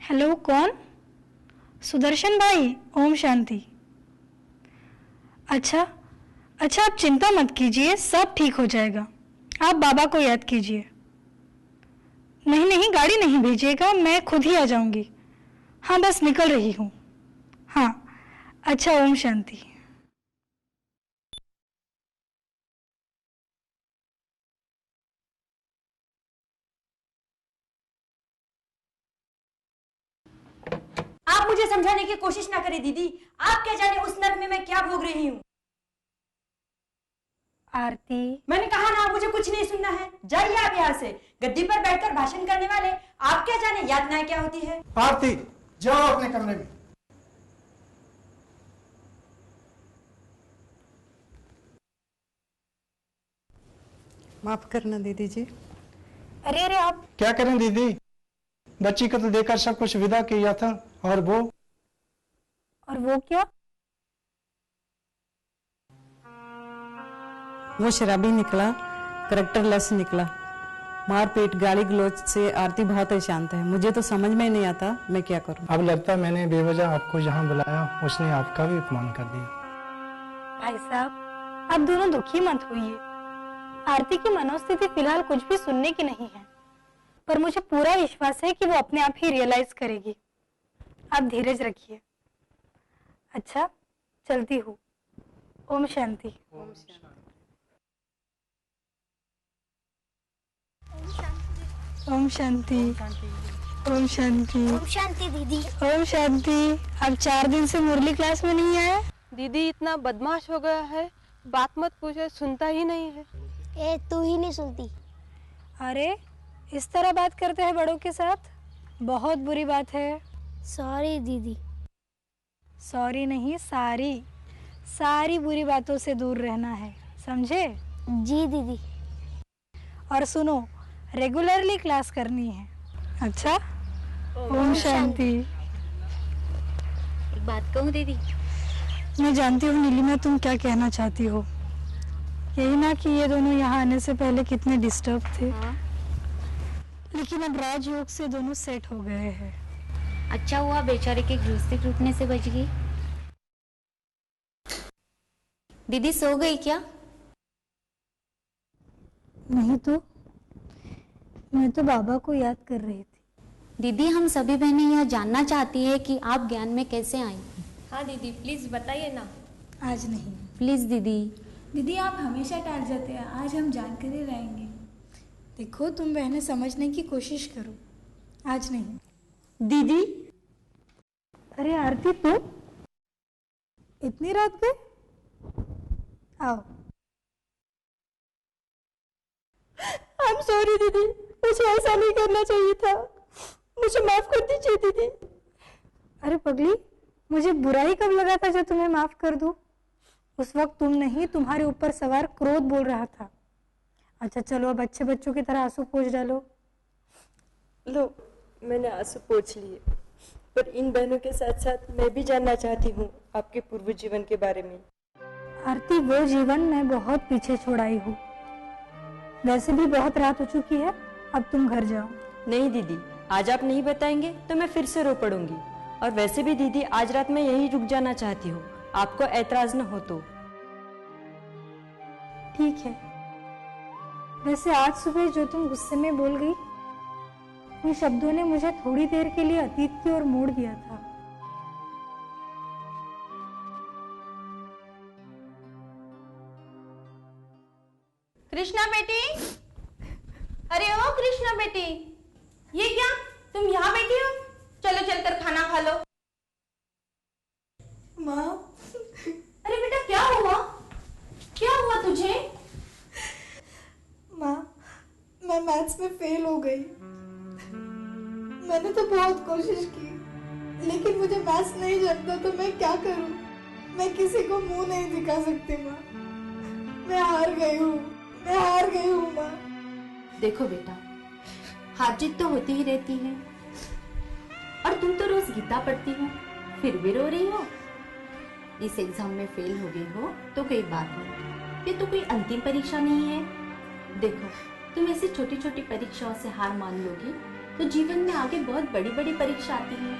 Hello, कौन? सुदर्शन भाई, ओम शांति। अच्छा, आप चिंता मत कीजिए, सब ठीक हो जाएगा। आप बाबा को याद कीजिए। नहीं, गाड़ी नहीं भेजिएगा, मैं खुद ही आ जाऊंगी। हाँ, बस निकल रही हूँ। हाँ, अच्छा, ओम शांति। आप मुझे समझाने की कोशिश ना करें दीदी। आप क्या जाने उस नर्क में मैं क्या भोग रही हूँ। आरती, मैंने कहा ना, मुझे कुछ नहीं सुनना है। जाइए आप यहाँ से। गद्दी पर बैठकर भाषण करने वाले आप क्या जाने यातनाएं क्या होती है। आरती, जाओ अपने कमरे में। माफ करना दीदी जी। अरे आप क्या करें दीदी, बच्ची को तो देकर सब कुछ विदा किया था, और वो क्या? वो शराबी निकला, करेक्टरलेस निकला। मारपीट गाली गलौज से आरती बहुत ही शांत है। मुझे तो समझ में नहीं आता मैं क्या करूं। अब लगता है मैंने बेवजह आपको यहाँ बुलाया, उसने आपका भी अपमान कर दिया। भाई साहब, आप दोनों दुखी मत होइए। आरती की मनोस्थिति फिलहाल कुछ भी सुनने की नहीं है, पर मुझे पूरा विश्वास है कि वो अपने आप ही रियलाइज करेगी। आप धीरज रखिए। अच्छा, चलती हूँ। ओम शांति। ओम शांति। ओम शांति। ओम शांति दीदी। ओम शांति। अब 4 दिन से मुरली क्लास में नहीं आए। दीदी इतना बदमाश हो गया है, बात मत पूछे, सुनता ही नहीं है। ए, तू ही नहीं सुनती। अरे, इस तरह बात करते हैं बड़ों के साथ, बहुत बुरी बात है। सॉरी दीदी। सॉरी नहीं, सारी बुरी बातों से दूर रहना है, समझे? जी दीदी। और सुनो, रेगुलरली क्लास करनी है। अच्छा? ओम शांति। एक बात कहूँ दीदी? मैं जानती हूँ नीलिमा, तुम क्या कहना चाहती हो। यही ना कि ये दोनों यहाँ आने से पहले कितने डिस्टर्ब थे। हाँ? लेकिन अब राजयोग से दोनों सेट हो गए हैं। अच्छा हुआ बेचारे के गृहस्थी टूटने से बच गई। दीदी सो गई क्या? नहीं तो, मैं तो बाबा को याद कर रही थी। दीदी, हम सभी बहनें यह जानना चाहती है कि आप ज्ञान में कैसे आई। हाँ दीदी, प्लीज बताइए ना। आज नहीं। प्लीज दीदी। दीदी, आप हमेशा टाल जाते हैं, आज हम जानकर ही रहेंगे। देखो, तुम बहनें समझने की कोशिश करो। आज नहीं। दीदी, अरे आरती, तू इतनी रात गए? आओ। आई एम सॉरी दीदी, मुझे ऐसा नहीं करना चाहिए था। मुझे माफ कर दीजिए दीदी। अरे पगली, मुझे बुरा ही कब लगा था जो तुम्हें माफ कर दूं? उस वक्त तुम नहीं, तुम्हारे ऊपर सवार क्रोध बोल रहा था। अच्छा चलो, अब अच्छे बच्चों की तरह आंसू पोंछ डालो। लो, मैंने आंसू पोंछ लिए, पर इन बहनों के साथ साथ मैं भी जानना चाहती हूँ आपके पूर्व जीवन के बारे में। आरती, वो जीवन मैं बहुत पीछे छोड़ आई हूँ। वैसे भी बहुत रात हो चुकी है, अब तुम घर जाओ। नहीं दीदी, आज आप नहीं बताएंगे तो मैं फिर से रो पड़ूंगी। और वैसे भी दीदी, आज रात मैं यहीं रुक जाना चाहती हूँ, आपको ऐतराज न हो तो। ठीक है। वैसे आज सुबह जो तुम गुस्से में बोल गई, उन शब्दों ने मुझे थोड़ी देर के लिए अतीत की ओर मोड़ दिया था। कृष्णा बेटी, अरे ओ कृष्णा बेटी, ये क्या, तुम यहाँ बैठी हो? चलो चलकर खाना खा लो। माँ। अरे बेटा, क्या हुआ तुझे? माँ, मैं मैथ्स में फेल हो गई। मैंने तो बहुत कोशिश की, लेकिन मुझे मैथ्स नहीं जमता, तो मैं क्या करूं? मैं किसी को मुंह नहीं दिखा सकती माँ। मैं हार गई हूँ माँ। देखो बेटा, हार जीत तो होती ही रहती है, और तुम तो रोज गीता पढ़ती हो, फिर भी रो रही हो। इस एग्जाम में फेल हो गई हो तो कोई बात नहीं, ये तो कोई अंतिम परीक्षा नहीं है। देखो, तुम ऐसी छोटी छोटी परीक्षाओं से हार मान लोगी तो जीवन में आगे बहुत बड़ी बड़ी परीक्षा आती है,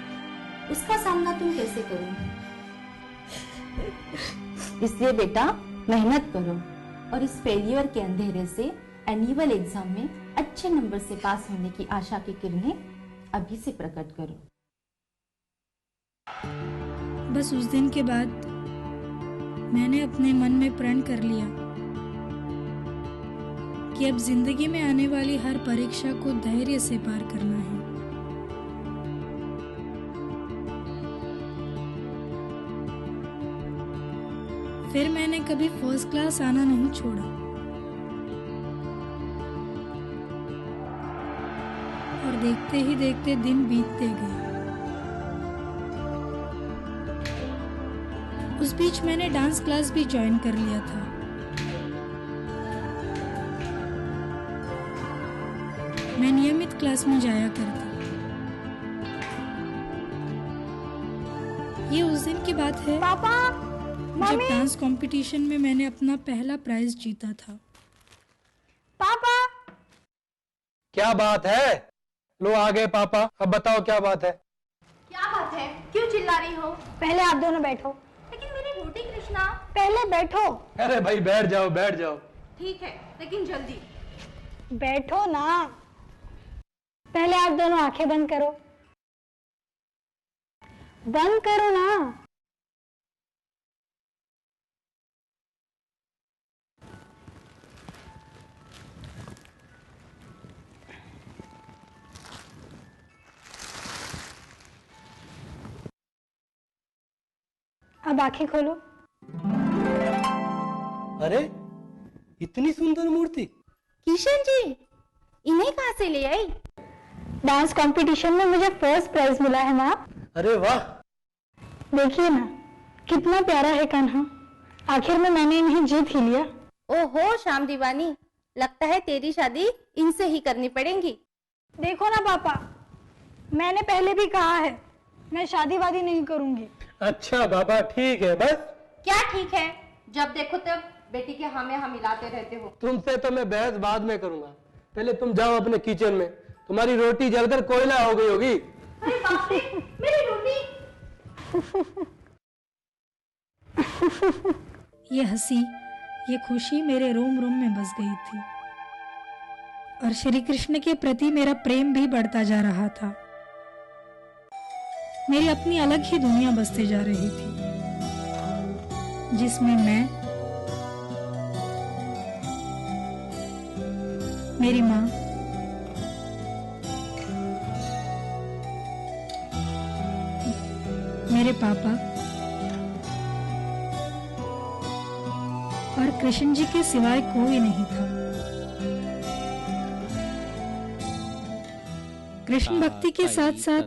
उसका सामना तुम कैसे करोगे? इसलिए बेटा मेहनत करो और इस फेलियर के अंधेरे से एनुअल एग्जाम में अच्छे नंबर से पास होने की आशा की किरणें अभी से प्रकट करो। बस उस दिन के बाद मैंने अपने मन में प्रण कर लिया कि अब जिंदगी में आने वाली हर परीक्षा को धैर्य से पार करना है। फिर मैंने कभी फर्स्ट क्लास आना नहीं छोड़ा और देखते ही देखते दिन बीतते गए। उस बीच मैंने डांस क्लास भी ज्वाइन कर लिया था। मैं नियमित क्लास में जाया करती। ये उस दिन की बात है पापा, जब डांस कंपटीशन में मैंने अपना पहला प्राइज जीता था। पापा, क्या बात है? लो आ गए पापा, अब बताओ क्या बात है? क्या बात है? क्यों चिल्ला रही हो? पहले आप दोनों बैठो। लेकिन मेरी रोटी कृष्णा। पहले बैठो। अरे भाई बैठ जाओ बैठ जाओ। ठीक है, लेकिन जल्दी। बैठो ना। पहले आप दोनों आंखें बंद करो। बंद करो ना। अब आंखें खोलो। अरे इतनी सुंदर मूर्ति। किशन जी, इन्हें कहाँ से ले आई? डांस कंपटीशन में मुझे फर्स्ट प्राइज मिला है माँ। अरे वाह। देखिए ना कितना प्यारा है कान्हा। आखिर में मैंने इन्हें जीत ही लिया। ओहो श्याम दीवानी, लगता है तेरी शादी इनसे ही करनी पड़ेगी। देखो ना पापा, मैंने पहले भी कहा है मैं शादी वादी नहीं करूंगी। अच्छा बाबा ठीक है बस। क्या ठीक है? जब देखो तब बेटी के हाँ में हाँ मिलाते रहते हो। तुमसे तो मैं बहस बाद में करूंगा, पहले तुम जाओ अपने किचन में। तुम्हारी रोटी जलकर कोयला हो गई होगी। अरे बाप रे, मेरी रोटी। ये हंसी, ये खुशी मेरे रोम रोम में बस गई थी और श्री कृष्ण के प्रति मेरा प्रेम भी बढ़ता जा रहा था। मेरी अपनी अलग ही दुनिया बसते जा रही थी, जिसमें मैं, मेरी माँ, मेरे पापा और कृष्ण जी के सिवाय कोई नहीं था। कृष्ण भक्ति के साथ साथ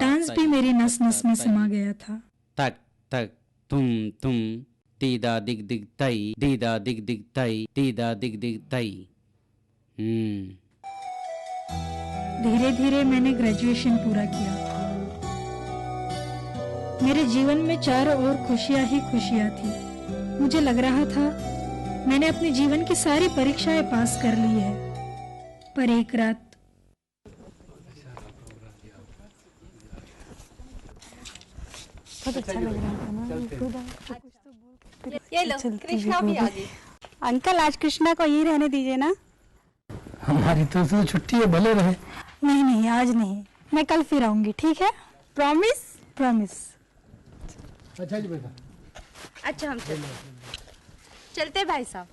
डांस भी मेरी नस नस में समा गया था। तक तक तुम तीदा दिग दिग तई दीदा दिग दिग तई तीदा दिग दिग तई। धीरे धीरे मैंने ग्रेजुएशन पूरा किया। मेरे जीवन में चारों ओर खुशियां ही खुशियां थी। मुझे लग रहा था मैंने अपने जीवन की सारी परीक्षाएं पास कर ली है। पर एक रात अच्छा लग रहा था ना। ये लो, कृष्णा भी आ गई। अंकल आज कृष्णा को यही रहने दीजिए ना। हमारी तो छुट्टी है, भले रहे। नहीं नहीं आज नहीं, मैं कल फिर आऊंगी, ठीक है? प्रॉमिस? प्रॉमिस। अच्छा जी बेटा। अच्छा हम चलते भाई साहब।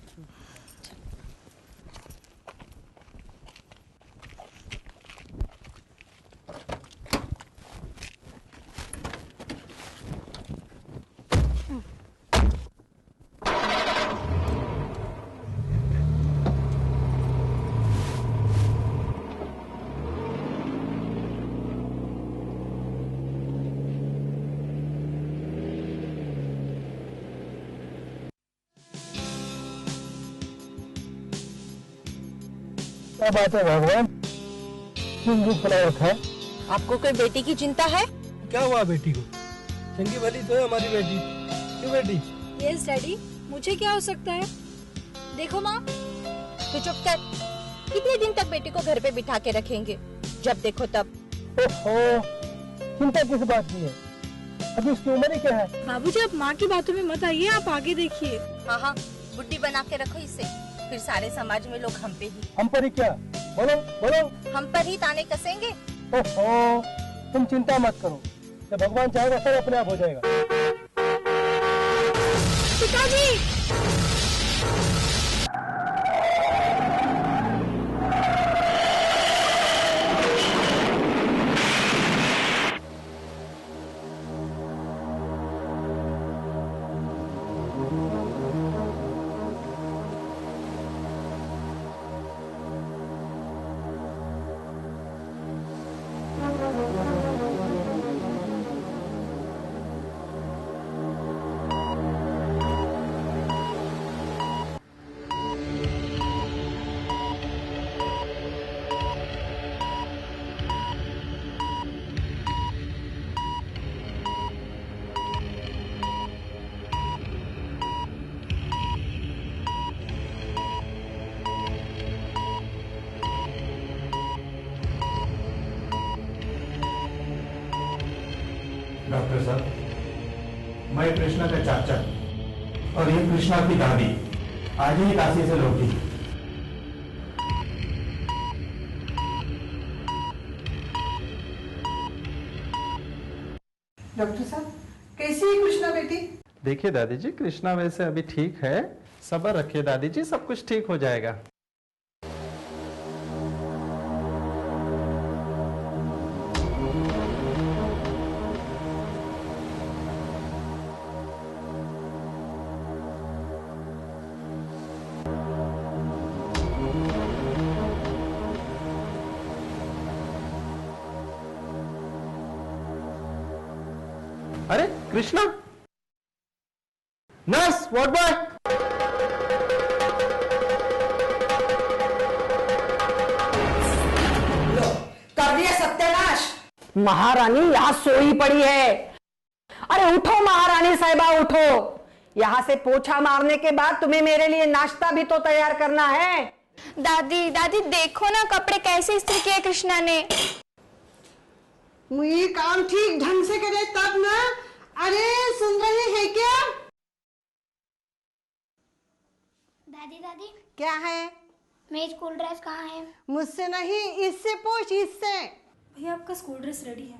क्या बात है भगवान, क्यों दुख बना रखा है? आपको कोई बेटी की चिंता है? क्या हुआ बेटी को? चंगी भली तो है हमारी बेटी। क्यों बेटी? यस डैडी, मुझे क्या हो सकता है? देखो माँ। तू चुप कर। कितने दिन तक बेटी को घर पे बिठा के रखेंगे? जब देखो तब। ओहो, चिंता किस बात की है? अभी उसकी उम्र ही क्या है? बाबूजी आप माँ की बातों में मत आइए, आप आगे देखिए। हाँ हाँ, बुड्ढी बना के रखो इसे, फिर सारे समाज में लोग हम पे ही। हम पर ही क्या? बोलो बोलो। हम पर ही ताने कसेंगे। ओहो, तुम चिंता मत करो, जब भगवान चाहेगा सब अपने आप हो जाएगा। पिताजी! डॉक्टर साहब, मैं कृष्णा का चाचा और ये कृष्णा की दादी आज ही काशी से लौटी। डॉक्टर साहब, कैसी है कृष्णा बेटी? देखिए दादी जी, कृष्णा वैसे अभी ठीक है, सब्र रखिए दादी जी, सब कुछ ठीक हो जाएगा। अरे कृष्णा! Nurse, ward boy! कर दिया सत्यानाश। महारानी यहाँ सोई पड़ी है। अरे उठो महारानी साहिबा, उठो। यहाँ से पोछा मारने के बाद तुम्हें मेरे लिए नाश्ता भी तो तैयार करना है। दादी दादी देखो ना कपड़े कैसे इस्त्री किए कृष्णा ने। ये काम ठीक ढंग से करे तब ना। अरे सुन रहे हैं क्या? दादी दादी क्या है? मेरी स्कूल ड्रेस कहाँ है? मुझसे नहीं, इससे पूछ, इससे। भैया आपका स्कूल ड्रेस रेडी है,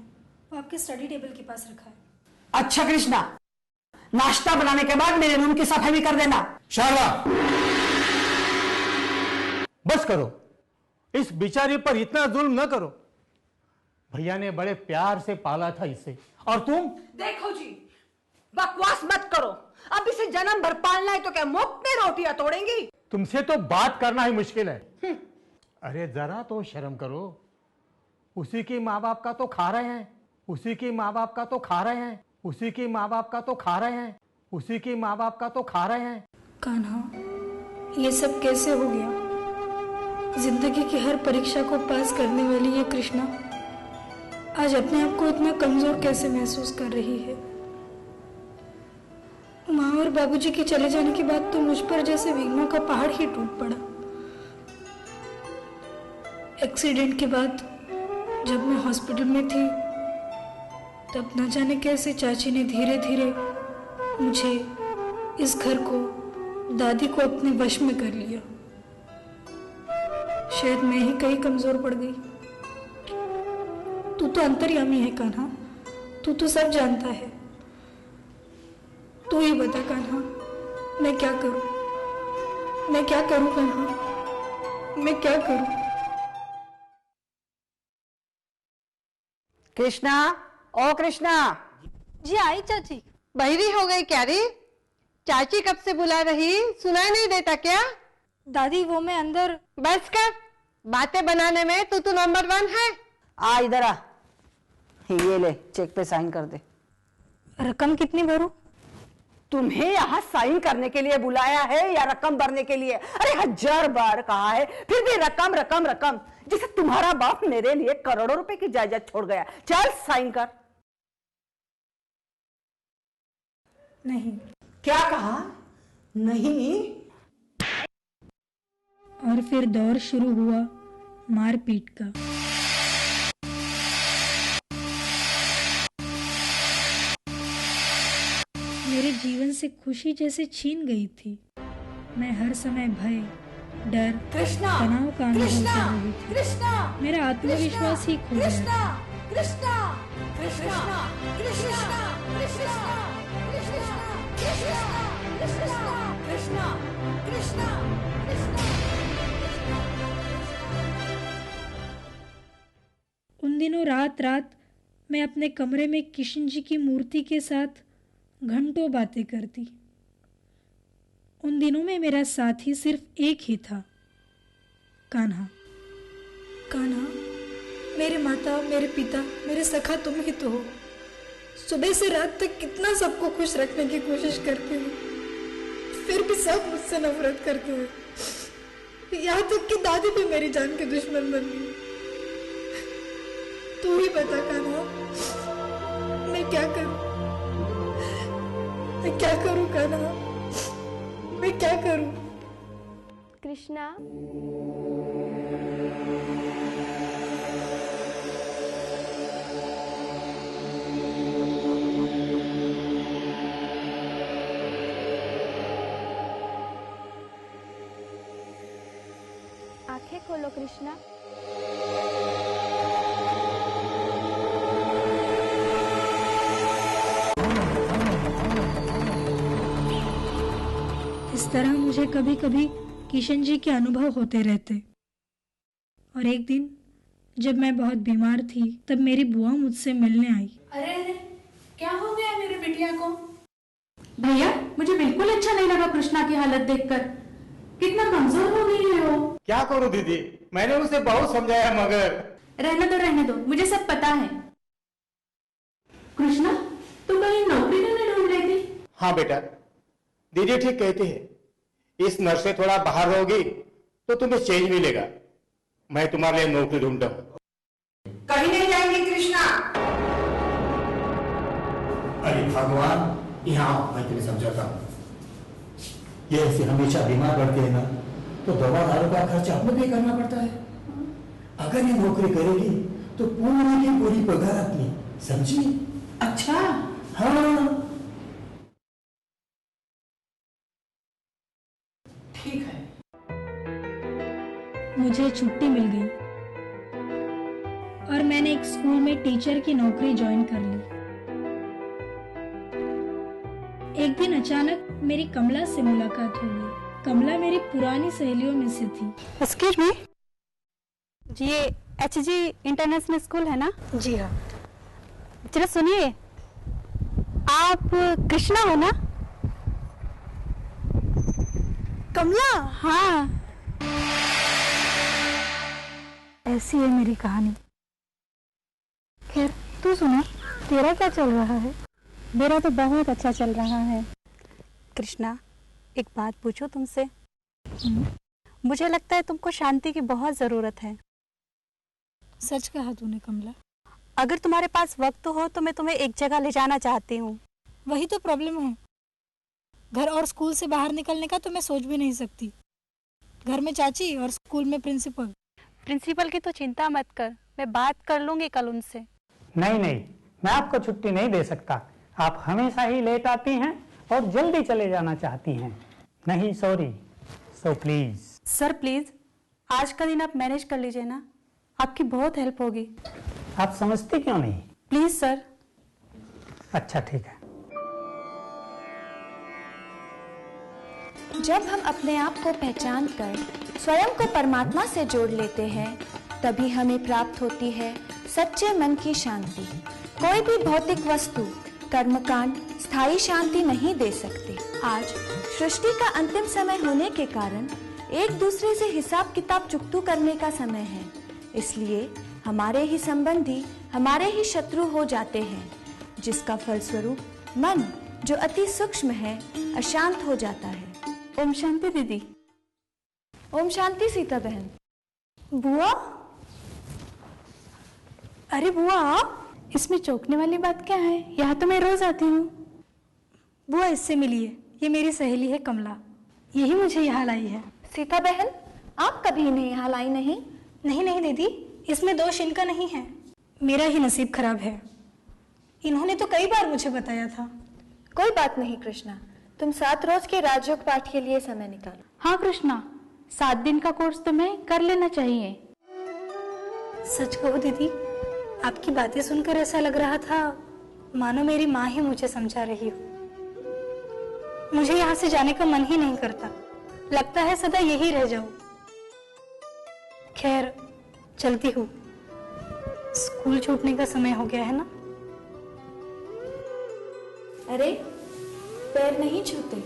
वो आपके स्टडी टेबल के पास रखा है। अच्छा कृष्णा, नाश्ता बनाने के बाद मेरे रूम की सफाई भी कर देना। शारदा, बस करो, इस बेचारी पर इतना जुल्म न करो। भैया ने बड़े प्यार से पाला था इसे, और तुम? देखो जी, बकवास मत करो। अब इसे जन्म भर पालना है तो क्या मुफ्त में रोटियां तोड़ेंगी? तुमसे तो बात करना ही मुश्किल है। अरे जरा तो शर्म करो। उसी के माँ बाप का तो खा रहे हैं, उसी के माँ बाप का तो खा रहे हैं, उसी के माँ बाप का तो खा रहे हैं, उसी के माँ बाप का तो खा रहे हैं। कान्हा, ये सब कैसे हो गया? जिंदगी की हर परीक्षा को पास करने वाली ये कृष्णा आज अपने आप को इतना कमजोर कैसे महसूस कर रही है? माँ और बाबूजी के चले जाने के बाद तो मुझ पर जैसे विघ्नों का पहाड़ ही टूट पड़ा। एक्सीडेंट के बाद जब मैं हॉस्पिटल में थी तब न जाने कैसे चाची ने धीरे धीरे मुझे, इस घर को, दादी को अपने वश में कर लिया। शायद मैं ही कहीं कमजोर पड़ गई। तू तो अंतर्यामी है कान्हा, तू तो सब जानता है। तू ही बता कान्हा, मैं क्या करूं? मैं क्या करूं कान्हा? मैं क्या करूं? कृष्णा, ओ कृष्णा। जी आई चाची। बहिरी हो गई क्या रे? चाची कब से बुला रही, सुनाई नहीं देता क्या? दादी वो मैं अंदर। बस कर, बातें बनाने में तू नंबर 1 है। आ इधर आ, ये ले चेक पे साइन कर दे। रकम कितनी भरूं? तुम्हें यहाँ साइन करने के लिए बुलाया है या रकम भरने के लिए? अरे 1000 बार कहा है, फिर भी रकम रकम रकम। जैसे तुम्हारा बाप मेरे लिए करोड़ों रुपए की जायदाद छोड़ गया। चल साइन कर। नहीं। क्या कहा? नहीं। और फिर दौर शुरू हुआ मारपीट का। जीवन से खुशी जैसे छीन गई थी। मैं हर समय भय, डर, तनाव का अनुभव कर रही थी। मेरा आत्मविश्वास ही खो गया। उन दिनों रात रात मैं अपने कमरे में किशन जी की मूर्ति के साथ घंटों बातें करती। उन दिनों में मेरा साथी सिर्फ एक ही था, कान्हा। कान्हा, मेरे माता, मेरे पिता, मेरे सखा तुम ही तो हो। सुबह से रात तक कितना सबको खुश रखने की कोशिश करती हूँ, फिर भी सब मुझसे नफरत करते हैं। यहाँ तक कि दादी भी मेरी जान के दुश्मन बन गई। तू ही बता कान्हा, मैं क्या करूं? मैं क्या करूं कान्हा? मैं क्या करूं? कृष्णा, आंखें खोलो कृष्णा। इस तरह मुझे कभी कभी किशन जी के अनुभव होते रहते। और एक दिन जब मैं बहुत बीमार थी, तब मेरी बुआ मुझसे मिलने आई। अरे अरे, क्या हो गया मेरे बिटिया को? भैया, मुझे बिल्कुल अच्छा नहीं लगा कृष्णा की हालत देखकर। कितना कमजोर हो गई है वो। क्या करूं दीदी, मैंने उसे बहुत समझाया मगर। रहने दो, मुझे सब पता है। कृष्णा, तुम कहीं नौकरी तो नहीं ढूंढ रही थी? हाँ बेटा, दीदी ठीक कहती है। इस नर से थोड़ा बाहर रहोगी तो तुम्हें चेंज मिलेगा। मैं तुम्हारे लिए नौकरी ढूंढता हूँ। कहीं नहीं जाएंगे कृष्णा। अरे भगवान, यहाँ मैं तुम्हें समझाता हूँ। ये ऐसे हमेशा बीमार पड़ते हैं ना, तो दवा दारू का खर्चा हमें भी करना पड़ता है। अगर ये नौकरी करेगी तो पूरी की पूरी पगार अपनी, समझी? अच्छा। हाँ ठीक है। मुझे छुट्टी मिल गई और मैंने एक स्कूल में टीचर की नौकरी ज्वाइन कर ली। एक दिन अचानक मेरी कमला से मुलाकात हो गई। कमला मेरी पुरानी सहेलियों में से थी। एक्सक्यूज मी, ये HG इंटरनेशनल स्कूल है ना? जी हाँ। चलो सुनिए, आप कृष्णा हो ना? कमला? हाँ। ऐसी है मेरी कहानी। खैर तू सुना, तेरा क्या चल रहा है? मेरा तो बहुत अच्छा चल रहा है। कृष्णा, एक बात पूछूं तुमसे? मुझे लगता है तुमको शांति की बहुत जरूरत है। सच कहा तूने कमला। अगर तुम्हारे पास वक्त हो तो मैं तुम्हें एक जगह ले जाना चाहती हूँ। वही तो प्रॉब्लम है। घर और स्कूल से बाहर निकलने का तो मैं सोच भी नहीं सकती। घर में चाची और स्कूल में प्रिंसिपल। प्रिंसिपल की तो चिंता मत कर, मैं बात कर लूंगी कल उनसे। नहीं नहीं, मैं आपको छुट्टी नहीं दे सकता। आप हमेशा ही लेट आती हैं और जल्दी चले जाना चाहती हैं। नहीं sorry, so please. Sir please, आज का दिन आप मैनेज कर लीजिए ना, आपकी बहुत हेल्प होगी। आप समझती क्यों नहीं? Please sir. अच्छा ठीक है। जब हम अपने आप को पहचान कर स्वयं को परमात्मा से जोड़ लेते हैं, तभी हमें प्राप्त होती है सच्चे मन की शांति। कोई भी भौतिक वस्तु, कर्मकांड स्थायी शांति नहीं दे सकते। आज सृष्टि का अंतिम समय होने के कारण एक दूसरे से हिसाब किताब चुकतू करने का समय है। इसलिए हमारे ही संबंधी हमारे ही शत्रु हो जाते हैं, जिसका फलस्वरूप मन जो अति सूक्ष्म है अशांत हो जाता है। ओम शांति दीदी। ओम शांति सीता बहन। बुआ? अरे बुआ, इसमें चौंकने वाली बात क्या है? यहाँ तो मैं रोज आती हूँ। बुआ इससे मिलिए, ये मेरी सहेली है कमला, यही मुझे यहाँ लाई है। सीता बहन, आप कभी इन्हें यहाँ लाई नहीं? नहीं नहीं दीदी, इसमें दोष इनका नहीं है, मेरा ही नसीब खराब है। इन्होंने तो कई बार मुझे बताया था, कोई बात नहीं कृष्णा, तुम 7 रोज के राजयोग पाठ के लिए समय निकालो। हाँ कृष्णा, 7 दिन का कोर्स तुम्हें कर लेना चाहिए। सच कहो दीदी, आपकी बातें सुनकर ऐसा लग रहा था मानो मेरी माँ ही मुझे समझा रही हो। मुझे यहाँ से जाने का मन ही नहीं करता, लगता है सदा यही रह जाऊं। खैर चलती हूँ, स्कूल छूटने का समय हो गया है ना। अरे पैर नहीं छूते,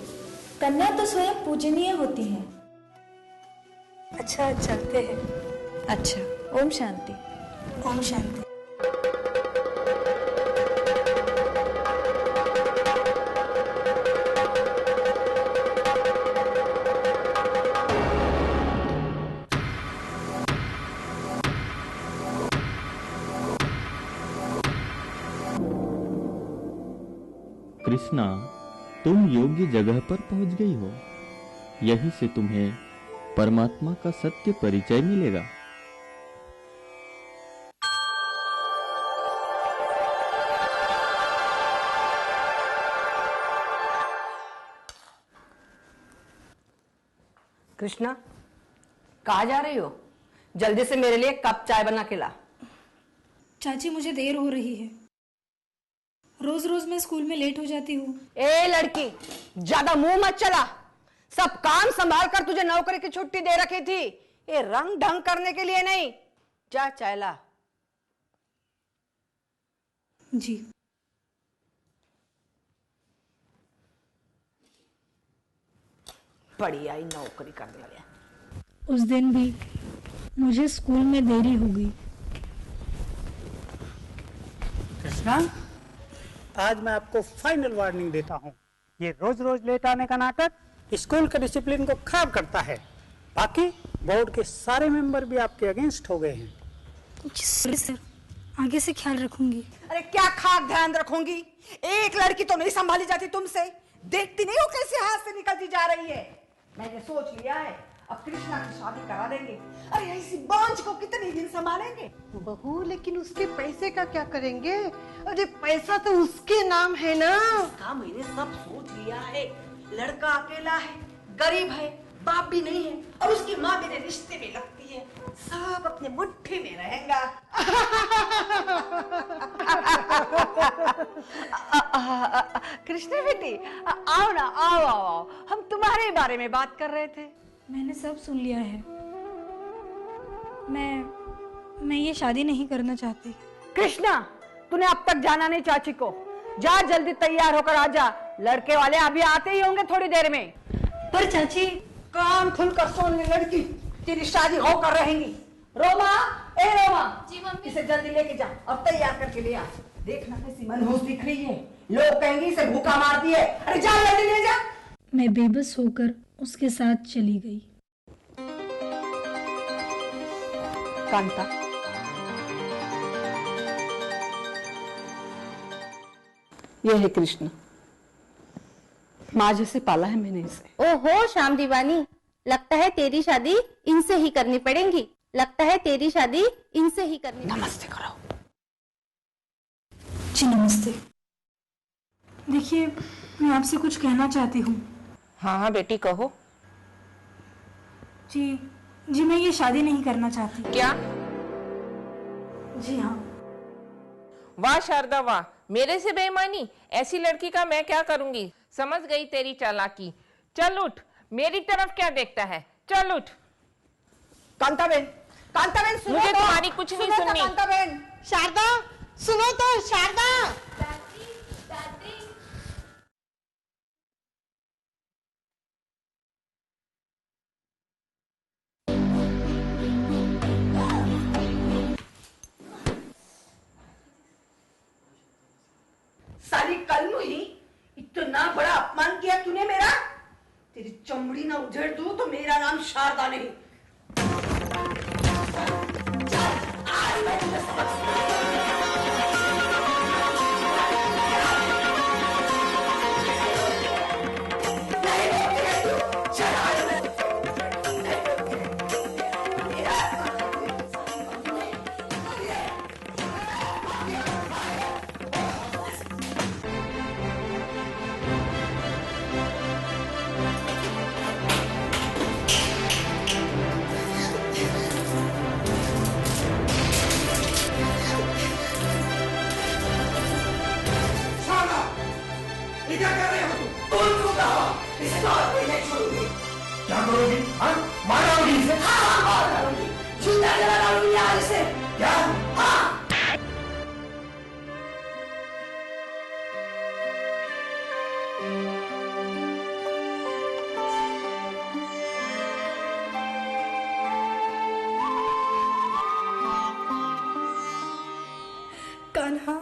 कन्या तो स्वयं पूजनीय होती है। अच्छा चलते हैं। अच्छा, ओम शांति। ओम शांति। कृष्णा, तुम योग्य जगह पर पहुंच गई हो। यहीं से तुम्हें परमात्मा का सत्य परिचय मिलेगा। कृष्णा, कहाँ जा रही हो? जल्दी से मेरे लिए कप चाय बना के ला। चाची मुझे देर हो रही है, रोज रोज मैं स्कूल में लेट हो जाती हूँ। ए लड़की, ज्यादा मुंह मत चला। सब काम संभाल कर तुझे नौकरी की छुट्टी दे रखी थी, ये रंग ढंग करने के लिए नहीं। जा चाय ला। जी। बड़ी आई नौकरी करने वाले। उस दिन भी मुझे स्कूल में देरी हो गई। कृष्णा, आज मैं आपको फाइनल वार्निंग देता हूँ। ये रोज रोज लेट आने का नाटक स्कूल के डिसिप्लिन को खराब करता है। बाकी बोर्ड के सारे मेंबर भी आपके अगेंस्ट हो गए हैं। सर, आगे से ख्याल रखूंगी। अरे क्या खाक ध्यान रखूंगी? एक लड़की तो नहीं संभाली जाती तुमसे। देखती नहीं हो कैसे हाथ से निकलती जा रही है। मैंने सोच लिया है, अब कृष्णा की शादी करा देंगे। अरे ऐसी बांझ को कितने दिन संभालेंगे? बहू, लेकिन उसके पैसे का क्या करेंगे? अरे पैसा तो उसके नाम है ना। इसका मैंने सब सोच लिया है। लड़का अकेला है, गरीब है, बाप भी नहीं है, और उसकी माँ मेरे रिश्ते में लगती है। सब अपने मुट्ठी में रहेगा। कृष्णा बेटी, आओ ना, आओ आओ आओ, हम तुम्हारे बारे में बात कर रहे थे। मैंने सब सुन लिया है। मैं ये शादी नहीं करना चाहती। कृष्णा, तूने अब तक जाना नहीं चाची को। जा जल्दी तैयार होकर आ जा, लड़के वाले अभी आते ही होंगे थोड़ी देर में। पर चाची, कान खुलकर सुन ले लड़की, तेरी शादी होकर रहेगी। रोमा, ए रोमा, जी मम्मी। इसे जल्दी लेके जा और तैयार करके ले आ। देखना कैसी मनहूस दिख रही है, लोग कहेंगे इसे भूखा मारती है। अरे जा जल्दी ले जा। मैं बेबस होकर उसके साथ चली गई। कांता, यह है कृष्ण। माँ जैसे पाला है मैंने इसे। ओहो श्याम दीवानी, लगता है तेरी शादी इनसे ही करनी पड़ेगी। लगता है तेरी शादी इनसे ही करनी। नमस्ते करो। जी नमस्ते। देखिए, मैं आपसे कुछ कहना चाहती हूँ। हाँ हाँ बेटी कहो। जी मैं ये शादी नहीं करना चाहती। क्या? जी हाँ। वाह शारदा वाह, मेरे से बेईमानी। ऐसी लड़की का मैं क्या करूंगी। समझ गई तेरी चालाकी। चल उठ, मेरी तरफ क्या देखता है, चल उठ। कांताबेन, कांताबेन सुनो मुझे तो, तुम्हारी कुछ नहीं सुनो तो सुननी। कांताबेन। शारदा, सुनो तो शारदा। सारी कल ही इतना बड़ा अपमान किया तूने मेरा। तेरी चमड़ी ना उधेड़ दूं तो मेरा नाम शारदा नहीं। चल, आज मैं तुझे सबक करोगी? हाँ, मार डालोगी इसे? हाँ, मार डालोगी, जिंदा जला डालोगी आज इसे। क्या? हाँ। कान्हा,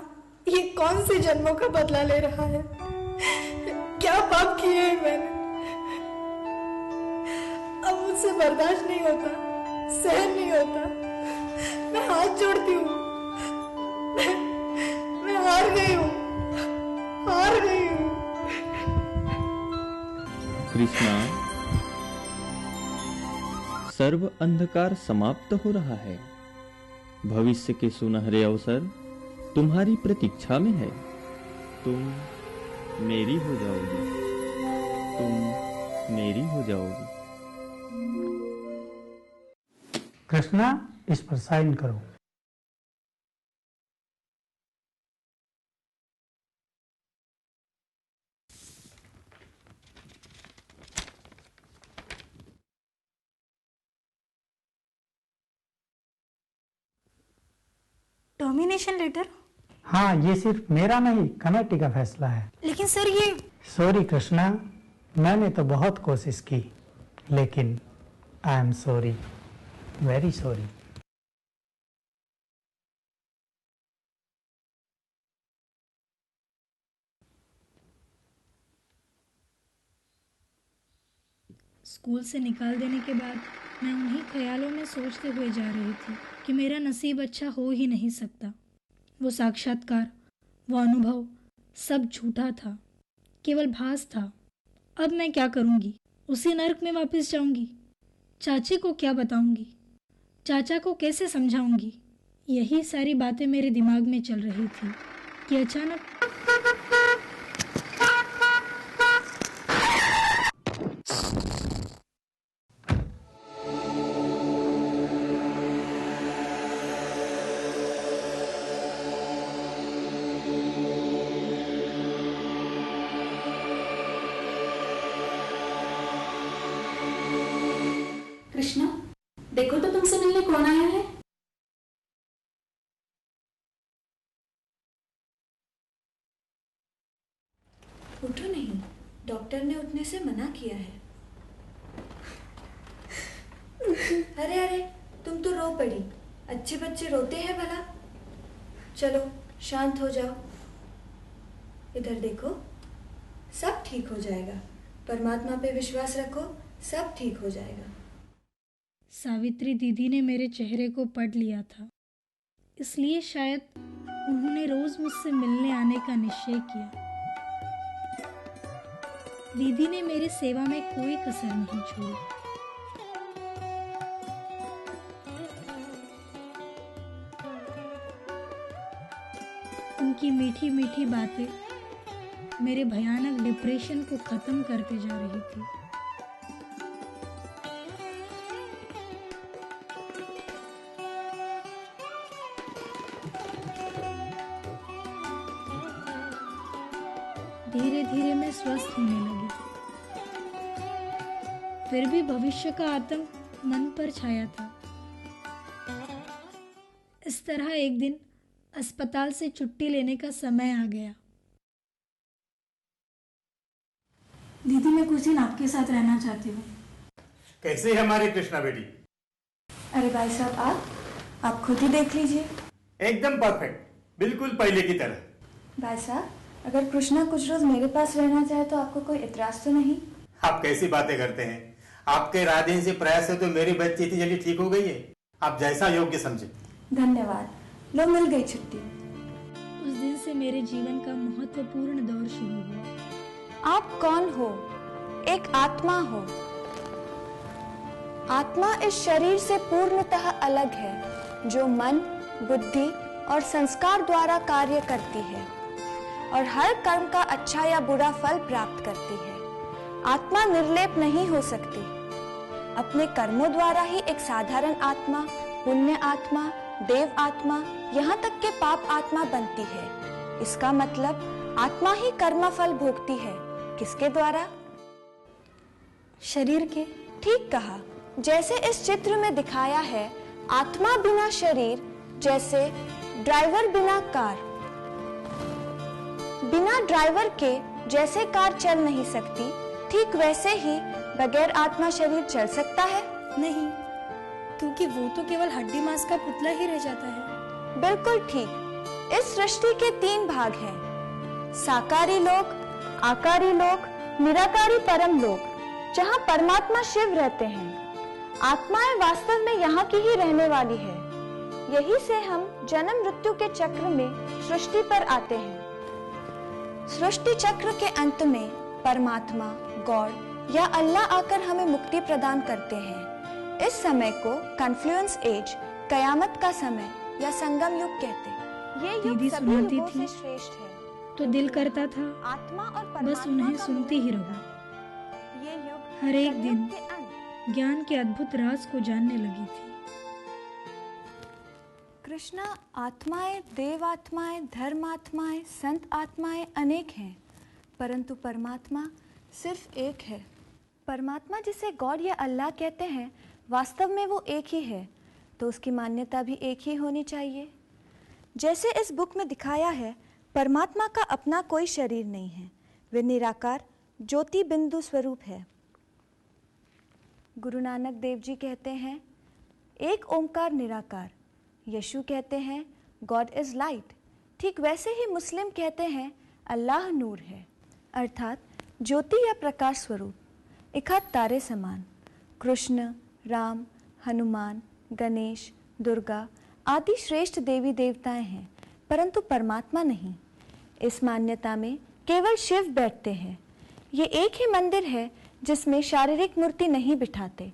ये कौन से जन्मों का बदला ले रहा है? क्या पाप किए हैं मैंने? अब मुझसे बर्दाश्त नहीं होता, सहन नहीं होता। मैं हाथ जोड़ती हूँ। मैं हार गई हूँ, हार गई हूँ। कृष्णा, सर्व अंधकार समाप्त हो रहा है। भविष्य के सुनहरे अवसर तुम्हारी प्रतीक्षा में है। तुम मेरी हो जाओगी, तुम मेरी हो जाओगी। कृष्णा, इस पर साइन करो। Termination letter? हाँ, ये सिर्फ मेरा नहीं, कमेटी का फैसला है। लेकिन सर ये... सॉरी कृष्णा, मैंने तो बहुत कोशिश की, लेकिन I am sorry, very sorry. School से निकाल देने के बाद मैं उन्हीं ख्यालों में सोचते हुए जा रही थी कि मेरा नसीब अच्छा हो ही नहीं सकता। वो साक्षात्कार, वो अनुभव सब झूठा था, केवल भास था। अब मैं क्या करूंगी? उसी नर्क में वापस जाऊंगी? चाची को क्या बताऊंगी? चाचा को कैसे समझाऊंगी? यही सारी बातें मेरे दिमाग में चल रही थी कि अचानक कृष्णा, देखो तो तुमसे मिलने कौन आया है। उठो नहीं, डॉक्टर ने उठने से मना किया है। अरे अरे, तुम तो रो पड़ी। अच्छे बच्चे रोते हैं भला? चलो शांत हो जाओ। इधर देखो, सब ठीक हो जाएगा। परमात्मा पे विश्वास रखो, सब ठीक हो जाएगा। सावित्री दीदी ने मेरे चेहरे को पढ़ लिया था, इसलिए शायद उन्होंने रोज मुझसे मिलने आने का निश्चय किया। दीदी ने मेरी सेवा में कोई कसर नहीं छोड़ी। उनकी मीठी मीठी बातें मेरे भयानक डिप्रेशन को खत्म करते जा रही थी। धीरे धीरे मैं स्वस्थ होने लगी। फिर भी भविष्य का आतंक मन पर छाया था। इस तरह एक दिन अस्पताल से छुट्टी लेने का समय आ गया। दीदी, मैं कुछ दिन आपके साथ रहना चाहती हूँ। कैसे है हमारी कृष्णा बेटी? अरे भाई साहब, आप खुद ही देख लीजिए। एकदम परफेक्ट, बिल्कुल पहले की तरह। भाई साहब, अगर कृष्णा कुछ रोज मेरे पास रहना चाहे तो आपको कोई इतराज तो नहीं? आप कैसी बातें करते हैं? आपके राधे से प्रयास से तो मेरी बच्ची इतनी जल्दी ठीक हो गई है। आप जैसा योग्य समझे। धन्यवाद, लो मिल गई छुट्टी। उस दिन से मेरे जीवन का महत्वपूर्ण दौर शुरू हुआ। आप कौन हो? एक आत्मा हो। आत्मा इस शरीर से पूर्णतः अलग है, जो मन, बुद्धि और संस्कार द्वारा कार्य करती है और हर कर्म का अच्छा या बुरा फल प्राप्त करती है। आत्मा निर्लेप नहीं हो सकती। अपने कर्मों द्वारा ही एक साधारण आत्मा, पुण्य आत्मा, देव आत्मा, यहाँ तक के पाप आत्मा बनती है। इसका मतलब आत्मा ही कर्म फल भोगती है। किसके द्वारा? शरीर के। ठीक कहा। जैसे इस चित्र में दिखाया है, आत्मा बिना शरीर जैसे ड्राइवर बिना कार, बिना ड्राइवर के जैसे कार चल नहीं सकती, ठीक वैसे ही बगैर आत्मा शरीर चल सकता है? नहीं, क्योंकि वो तो केवल हड्डी मांस का पुतला ही रह जाता है। बिल्कुल ठीक। इस सृष्टि के 3 भाग हैं, साकारी लोक, आकारी लोक, निराकारी परम लोक, जहाँ परमात्मा शिव रहते हैं। आत्माएं वास्तव में यहाँ की ही रहने वाली है। यही से हम जन्म मृत्यु के चक्र में सृष्टि पर आते हैं। सृष्टि चक्र के अंत में परमात्मा, गॉड या अल्लाह आकर हमें मुक्ति प्रदान करते हैं। इस समय को कन्फ्लुएंस एज, कयामत का समय या संगम युग कहते हैं। ये युग दीदी सभी सुनाती युगों थी से श्रेष्ठ है। तो दिल करता था आत्मा और बस परमात्मा उन्हें का सुनती ही मिलन रहूं। ये युग हर एक कलयुग दिन के अंत। ज्ञान के अद्भुत राज को जानने लगी थी। कृष्णा, आत्माएं, देव आत्माएं, धर्म आत्माएं, संत आत्माएं अनेक हैं, परंतु परमात्मा सिर्फ एक है। परमात्मा जिसे गॉड या अल्लाह कहते हैं, वास्तव में वो एक ही है, तो उसकी मान्यता भी एक ही होनी चाहिए। जैसे इस बुक में दिखाया है, परमात्मा का अपना कोई शरीर नहीं है, वे निराकार ज्योति बिंदु स्वरूप है। गुरु नानक देव जी कहते हैं, एक ओंकार निराकार। यीशु कहते हैं, गॉड इज लाइट। ठीक वैसे ही मुस्लिम कहते हैं, अल्लाह नूर है, अर्थात ज्योति या प्रकाश स्वरूप, इकहत्तर तारे समान। कृष्ण, राम, हनुमान, गणेश, दुर्गा आदि श्रेष्ठ देवी देवताएं हैं, परंतु परमात्मा नहीं। इस मान्यता में केवल शिव बैठते हैं। ये एक ही मंदिर है जिसमें शारीरिक मूर्ति नहीं बिठाते,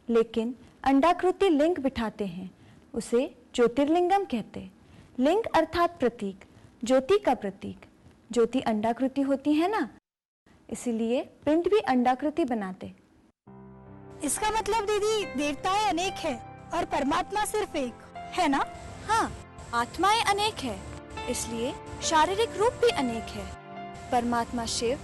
लेकिन अंडाकृति लिंग बिठाते हैं। उसे ज्योतिर्लिंगम कहते। लिंग अर्थात प्रतीक, ज्योति का प्रतीक। ज्योति अंडाकृति होती है ना, इसीलिए पिंड भी अंडाकृति बनाते। इसका मतलब दीदी देवताएं अनेक हैं और परमात्मा सिर्फ एक है ना? हाँ, आत्माएं अनेक है, इसलिए शारीरिक रूप भी अनेक है। परमात्मा शिव,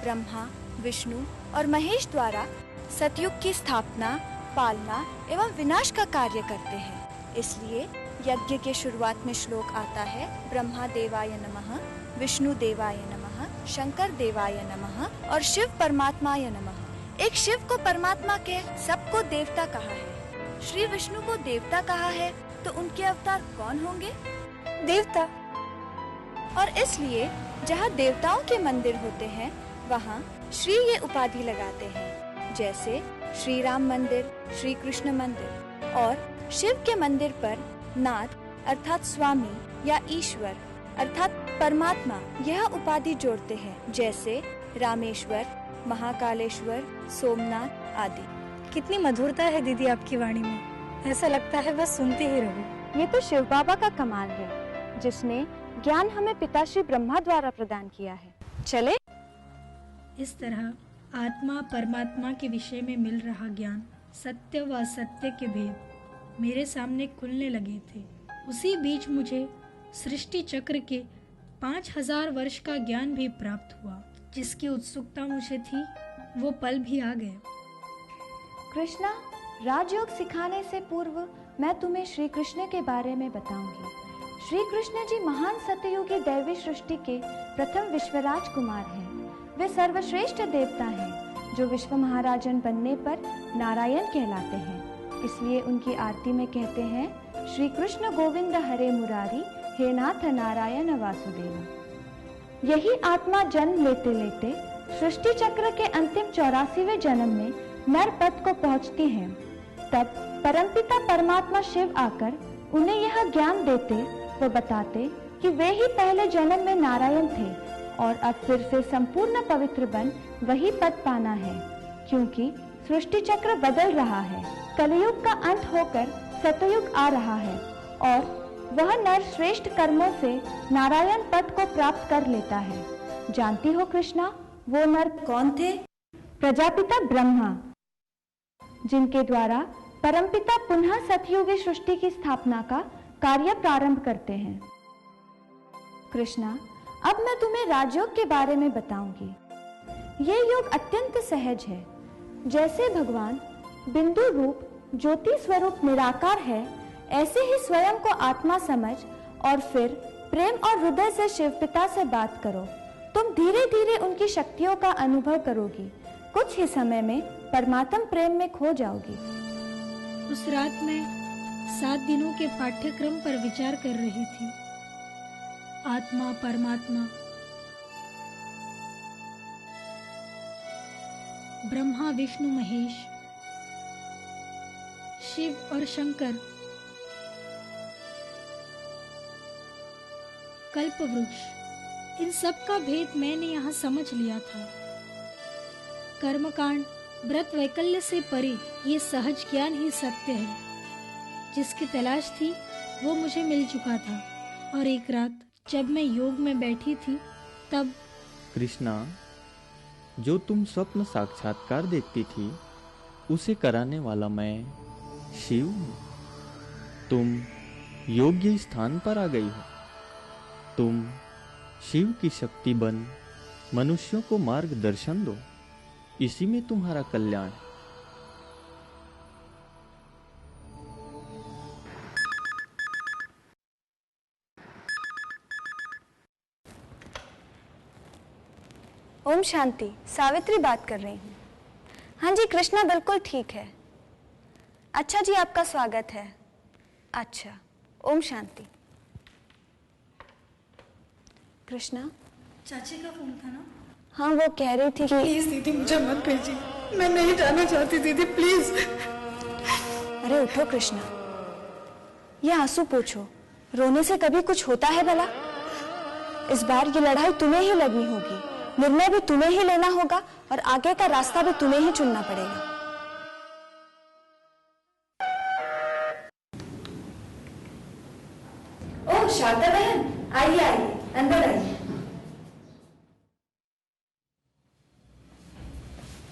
ब्रह्मा, विष्णु और महेश द्वारा सतयुग की स्थापना, पालना एवं विनाश का कार्य करते हैं। इसलिए यज्ञ के शुरुआत में श्लोक आता है, ब्रह्मा देवाय नमः, विष्णु देवाय नमः, शंकर देवाय नमः और शिव परमात्माय नमः। एक शिव को परमात्मा के सबको देवता कहा है। श्री विष्णु को देवता कहा है, तो उनके अवतार कौन होंगे? देवता। और इसलिए जहाँ देवताओं के मंदिर होते हैं, वहाँ श्री ये उपाधि लगाते हैं। जैसे श्री राम मंदिर, श्री कृष्ण मंदिर, और शिव के मंदिर पर नाथ अर्थात स्वामी या ईश्वर अर्थात परमात्मा यह उपाधि जोड़ते हैं, जैसे रामेश्वर, महाकालेश्वर, सोमनाथ आदि। कितनी मधुरता है दीदी आपकी वाणी में, ऐसा लगता है बस सुनते ही रहूं। ये तो शिव बाबा का कमाल है, जिसने ज्ञान हमें पिताश्री ब्रह्मा द्वारा प्रदान किया है। चले। इस तरह आत्मा परमात्मा के विषय में मिल रहा ज्ञान, सत्य व असत्य के भेद मेरे सामने खुलने लगे थे। उसी बीच मुझे सृष्टि चक्र के 5000 वर्ष का ज्ञान भी प्राप्त हुआ। जिसकी उत्सुकता मुझे थी, वो पल भी आ गए। कृष्णा, राजयोग सिखाने से पूर्व मैं तुम्हें श्री कृष्ण के बारे में बताऊंगी। श्री कृष्ण जी महान सतयुगी दैवी सृष्टि के प्रथम विश्वराज कुमार हैं। वे सर्वश्रेष्ठ देवता हैं, जो विश्व महाराजन बनने पर नारायण कहलाते हैं। इसलिए उनकी आरती में कहते हैं, श्री कृष्ण गोविंद हरे मुरारी, हे नाथ नारायण वासुदेव। यही आत्मा जन्म लेते लेते सृष्टि चक्र के अंतिम 84वें जन्म में नर पद को पहुंचती हैं। तब परमपिता परमात्मा शिव आकर उन्हें यह ज्ञान देते व बताते कि वे ही पहले जन्म में नारायण थे और अब फिर से संपूर्ण पवित्र बन वही पद पाना है, क्योंकि सृष्टि चक्र बदल रहा है। कलयुग का अंत होकर सतयुग आ रहा है और वह नर श्रेष्ठ कर्मों से नारायण पद को प्राप्त कर लेता है। जानती हो कृष्णा, वो नर कौन थे? प्रजापिता ब्रह्मा, जिनके द्वारा परमपिता पुनः सतयुगी सृष्टि की स्थापना का कार्य प्रारंभ करते हैं। कृष्णा, अब मैं तुम्हें राजयोग के बारे में बताऊंगी। ये योग अत्यंत सहज है। जैसे भगवान बिंदु रूप ज्योति स्वरूप निराकार है, ऐसे ही स्वयं को आत्मा समझ और फिर प्रेम और हृदय से शिव पिता से बात करो। तुम धीरे धीरे उनकी शक्तियों का अनुभव करोगी। कुछ ही समय में परमात्म प्रेम में खो जाओगी। उस रात मैं 7 दिनों के पाठ्यक्रम पर विचार कर रही थी। आत्मा, परमात्मा, ब्रह्मा, विष्णु, महेश, शिव और शंकर, कल्पवृक्ष, इन सब का भेद मैंने यहाँ समझ लिया था। कर्मकांड, व्रत वैकल्य से परे ये सहज ज्ञान ही सत्य है। जिसकी तलाश थी वो मुझे मिल चुका था। और एक रात जब मैं योग में बैठी थी तब कृष्णा, जो तुम स्वप्न साक्षात्कार देखती थी उसे कराने वाला मैं शिव हूं। तुम योग्य स्थान पर आ गई हो। तुम शिव की शक्ति बन मनुष्यों को मार्गदर्शन दो, इसी में तुम्हारा कल्याण है। ओम शांति। सावित्री बात कर रही हूँ। हाँ जी, कृष्णा बिल्कुल ठीक है। अच्छा जी, आपका स्वागत है। अच्छा, ओम शांति। कृष्णा, चाची का फोन था ना? हाँ, वो कह रही थी कि प्लीज दीदी मुझे मत भेजिए, मैं नहीं जाना चाहती दीदी, प्लीज। अरे उठो कृष्णा, ये आंसू पोंछो। रोने से कभी कुछ होता है भला? इस बार ये लड़ाई तुम्हें ही लड़नी होगी, निर्णय भी तुम्हें ही लेना होगा और आगे का रास्ता भी तुम्हें ही चुनना पड़ेगा। ओह शारदा बहन, आइए आइए, अंदर आइए।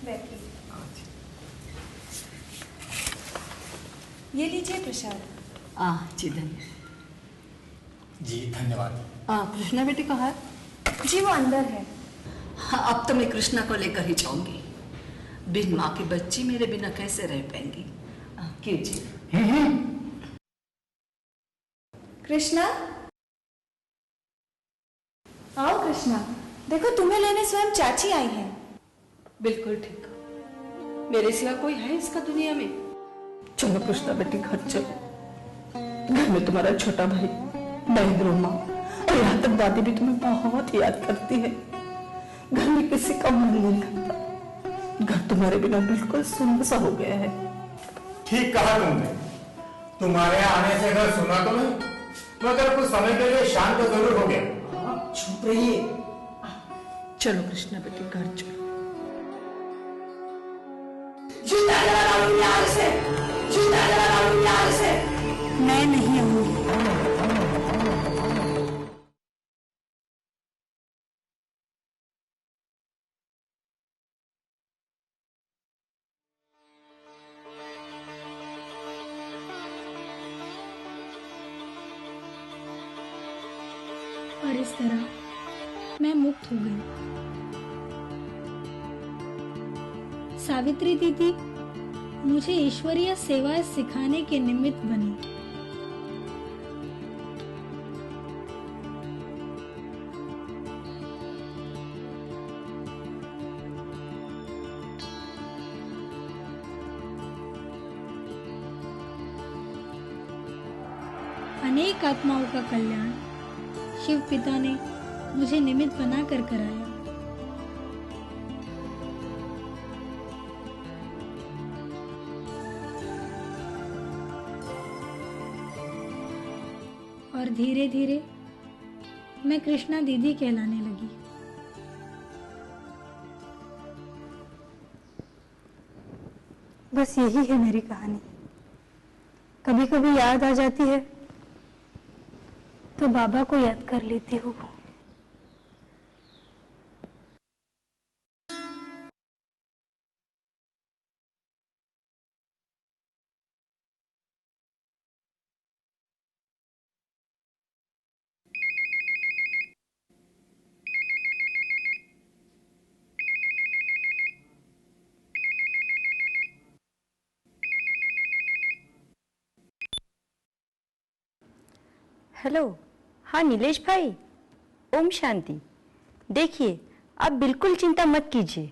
बैठिए। ये लीजिए प्रसाद। जी धन्य। जी धन्यवाद। कृष्णा बेटी कहाँ है? जी वो अंदर है। हाँ, अब तो मैं कृष्णा को लेकर ही जाऊंगी। बिन माँ की बच्ची मेरे बिना कैसे रह पाएंगी? कीजिए। कृष्णा, आओ कृष्णा, देखो तुम्हें लेने स्वयं चाची आई हैं। बिल्कुल ठीक। मेरे सिवा कोई है इसका दुनिया में? चलो कृष्णा बेटी, घर चलो। घर में तुम्हारा छोटा भाई, बहन रोमा और यहाँ तक दादी भी तुम्हें बहुत याद करती है। घर में किसी का मन नहीं लगता। घर तुम्हारे बिना बिल्कुल सुन्न सा हो गया है। ठीक कहा तुमने। तुम्हारे आने से घर सुना तो नहीं, मगर कुछ समय के लिए शांत तो जरूर हो गया। चुप रहिए। चलो कृष्णा बेटी, घर चलो। जूता जला यहाँ से, जूता जला यहाँ से। मैं नहीं आऊंगी। और इस तरह मैं मुक्त हो गई। सावित्री दीदी मुझे ईश्वरीय सेवाएं सिखाने के निमित्त बनी। अनेक आत्माओं का कल्याण शिव पिता ने मुझे निमित्त बनाकर कराया। और धीरे धीरे मैं कृष्णा दीदी कहलाने लगी। बस यही है मेरी कहानी। कभी कभी याद आ जाती है तो बाबा को याद कर लेती हूँ। हेलो, हाँ नीलेश भाई, ओम शांति। देखिए, आप बिल्कुल चिंता मत कीजिए,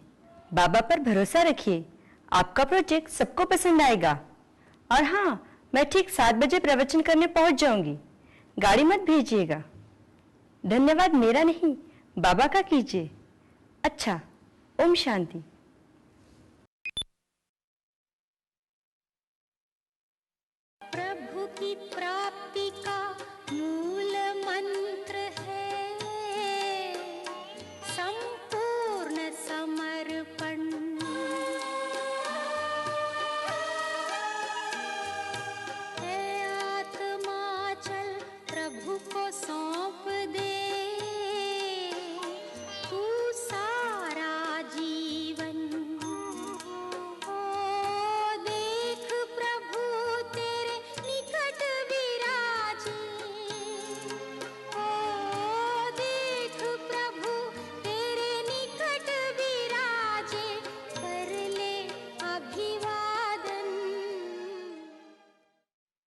बाबा पर भरोसा रखिए, आपका प्रोजेक्ट सबको पसंद आएगा। और हाँ, मैं ठीक 7 बजे प्रवचन करने पहुंच जाऊंगी, गाड़ी मत भेजिएगा। धन्यवाद मेरा नहीं, बाबा का कीजिए। अच्छा, ओम शांति। प्रभु की प्राप्ति का मूल मंत्र है संपूर्ण समर्पण। हे आत्मा चल प्रभु को सौंप